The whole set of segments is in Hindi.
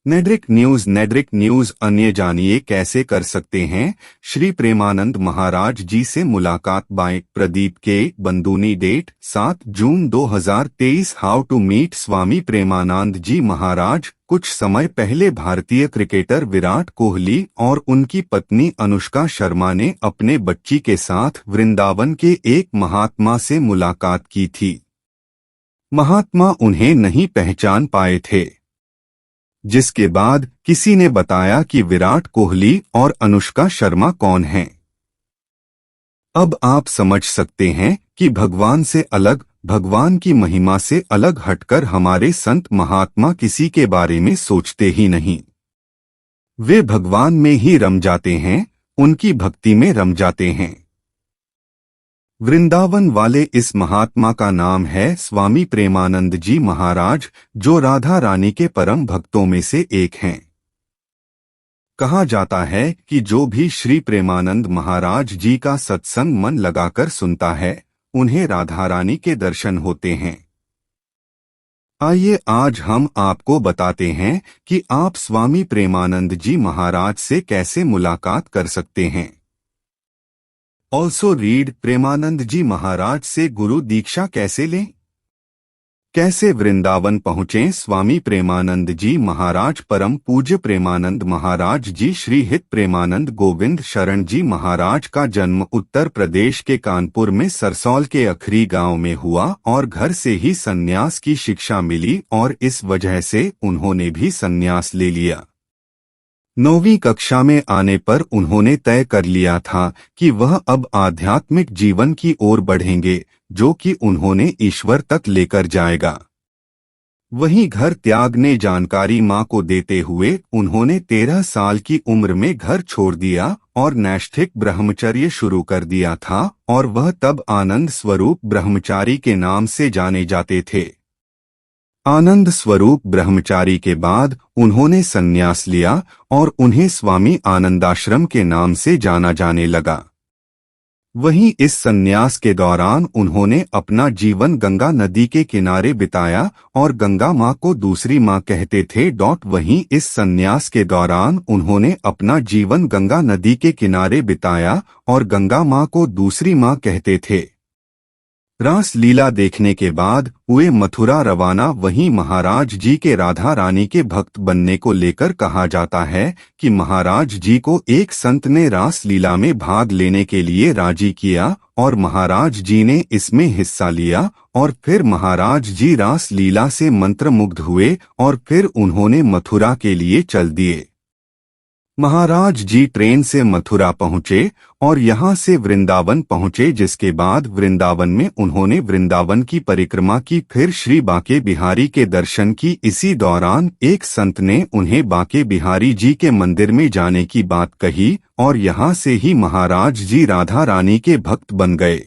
नेड्रिक न्यूज अन्य जानिए कैसे कर सकते हैं श्री प्रेमानंद महाराज जी से मुलाकात by Pradeep K Banduni date 7 June 2023 how to meet Swami Premanand ji Maharaj. कुछ समय पहले भारतीय क्रिकेटर विराट कोहली और उनकी पत्नी अनुष्का शर्मा ने अपने बच्ची के साथ वृंदावन के एक महात्मा से मुलाकात की थी। महात्मा उन्हें नहीं पहचान पाए थे, जिसके बाद किसी ने बताया कि विराट कोहली और अनुष्का शर्मा कौन हैं। अब आप समझ सकते हैं कि भगवान से अलग, भगवान की महिमा से अलग हटकर हमारे संत महात्मा किसी के बारे में सोचते ही नहीं। वे भगवान में ही रम जाते हैं, उनकी भक्ति में रम जाते हैं। वृंदावन वाले इस महात्मा का नाम है स्वामी प्रेमानंद जी महाराज, जो राधा रानी के परम भक्तों में से एक हैं। कहा जाता है कि जो भी श्री प्रेमानंद महाराज जी का सत्संग मन लगाकर सुनता है, उन्हें राधा रानी के दर्शन होते हैं। आइए आज हम आपको बताते हैं कि आप स्वामी प्रेमानंद जी महाराज से कैसे मुलाकात कर सकते हैं। ऑल्सो रीड प्रेमानंद जी महाराज से गुरु दीक्षा कैसे लें, कैसे वृंदावन पहुँचें। स्वामी प्रेमानंद जी महाराज परम पूज्य प्रेमानंद महाराज जी श्री हित प्रेमानंद गोविंद शरण जी महाराज का जन्म उत्तर प्रदेश के कानपुर में सरसौल के अखरी गांव में हुआ और घर से ही सन्यास की शिक्षा मिली और इस वजह से उन्होंने भी सन्यास ले लिया। 9वीं कक्षा में आने पर उन्होंने तय कर लिया था कि वह अब आध्यात्मिक जीवन की ओर बढ़ेंगे, जो कि उन्होंने ईश्वर तक लेकर जाएगा। वहीं घर त्यागने जानकारी मां को देते हुए उन्होंने 13 साल की उम्र में घर छोड़ दिया और नैष्ठिक ब्रह्मचर्य शुरू कर दिया था और वह तब आनंद स्वरूप ब्रह्मचारी के नाम से जाने जाते थे। आनंद स्वरूप ब्रह्मचारी के बाद उन्होंने संन्यास लिया और उन्हें स्वामी आनंदाश्रम के नाम से जाना जाने लगा। वहीं इस संन्यास के दौरान उन्होंने अपना जीवन गंगा नदी के किनारे बिताया और गंगा मां को दूसरी मां कहते थे। वहीं इस संन्यास के दौरान उन्होंने अपना जीवन गंगा नदी के किनारे बिताया और गंगा मां को दूसरी मां कहते थे। रास लीला देखने के बाद हुए मथुरा रवाना। वहीं महाराज जी के राधा रानी के भक्त बनने को लेकर कहा जाता है कि महाराज जी को एक संत ने रास लीला में भाग लेने के लिए राजी किया और महाराज जी ने इसमें हिस्सा लिया और फिर महाराज जी रास लीला से मंत्रमुग्ध हुए और फिर उन्होंने मथुरा के लिए चल दिए। महाराज जी ट्रेन से मथुरा पहुंचे और यहां से वृंदावन पहुंचे, जिसके बाद वृंदावन में उन्होंने वृंदावन की परिक्रमा की। फिर श्री बांके बिहारी के दर्शन की। इसी दौरान एक संत ने उन्हें बांके बिहारी जी के मंदिर में जाने की बात कही और यहां से ही महाराज जी राधा रानी के भक्त बन गए।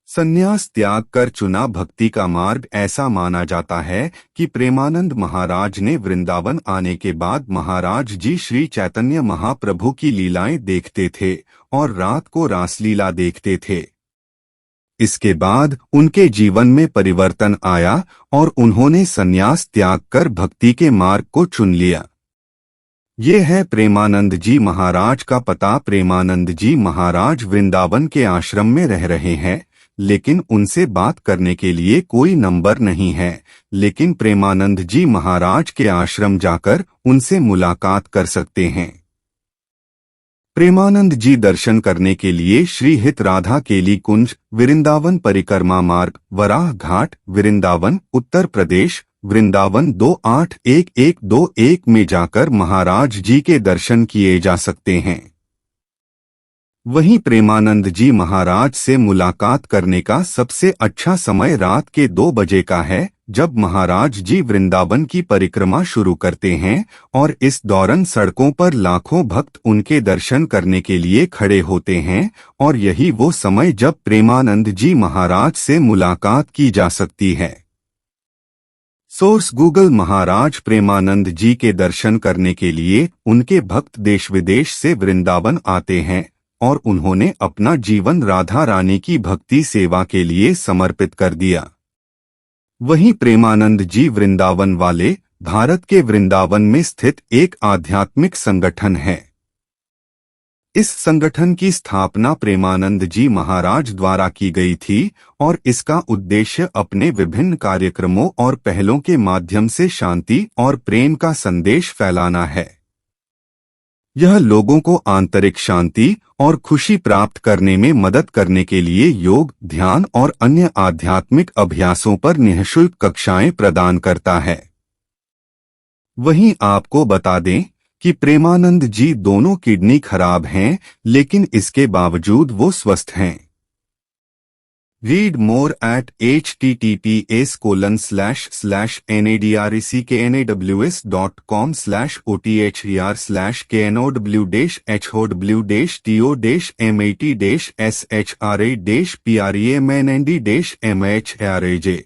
संन्यास त्याग कर चुना भक्ति का मार्ग। ऐसा माना जाता है कि प्रेमानंद महाराज ने वृंदावन आने के बाद महाराज जी श्री चैतन्य महाप्रभु की लीलाएं देखते थे और रात को रासलीला देखते थे। इसके बाद उनके जीवन में परिवर्तन आया और उन्होंने संन्यास त्याग कर भक्ति के मार्ग को चुन लिया। ये है प्रेमानंद जी महाराज का पता। प्रेमानंद जी महाराज वृंदावन के आश्रम में रह रहे हैं, लेकिन उनसे बात करने के लिए कोई नंबर नहीं है। लेकिन प्रेमानंद जी महाराज के आश्रम जाकर उनसे मुलाकात कर सकते हैं। प्रेमानंद जी दर्शन करने के लिए श्री हित राधा केली कुंज, वृंदावन परिक्रमा मार्ग, वराह घाट, वृंदावन, उत्तर प्रदेश, वृंदावन 281121 में जाकर महाराज जी के दर्शन किए जा सकते हैं। वहीं प्रेमानंद जी महाराज से मुलाकात करने का सबसे अच्छा समय रात के 2 बजे का है, जब महाराज जी वृंदावन की परिक्रमा शुरू करते हैं और इस दौरान सड़कों पर लाखों भक्त उनके दर्शन करने के लिए खड़े होते हैं और यही वो समय जब प्रेमानंद जी महाराज से मुलाकात की जा सकती है। Source Google. महाराज प्रेमानंद जी के दर्शन करने के लिए उनके भक्त देश विदेश से वृंदावन आते हैं और उन्होंने अपना जीवन राधा रानी की भक्ति सेवा के लिए समर्पित कर दिया। वहीं प्रेमानंद जी वृंदावन वाले भारत के वृंदावन में स्थित एक आध्यात्मिक संगठन है। इस संगठन की स्थापना प्रेमानंद जी महाराज द्वारा की गई थी और इसका उद्देश्य अपने विभिन्न कार्यक्रमों और पहलों के माध्यम से शांति और प्रेम का संदेश फैलाना है। यह लोगों को आंतरिक शांति और खुशी प्राप्त करने में मदद करने के लिए योग, ध्यान और अन्य आध्यात्मिक अभ्यासों पर निःशुल्क कक्षाएं प्रदान करता है। वहीं आपको बता दें कि प्रेमानंद जी दोनों किडनी खराब हैं, लेकिन इसके बावजूद वो स्वस्थ हैं। Read more at https://nadrec.com/other/know-hod-shra-mhra-mhra-mhra-j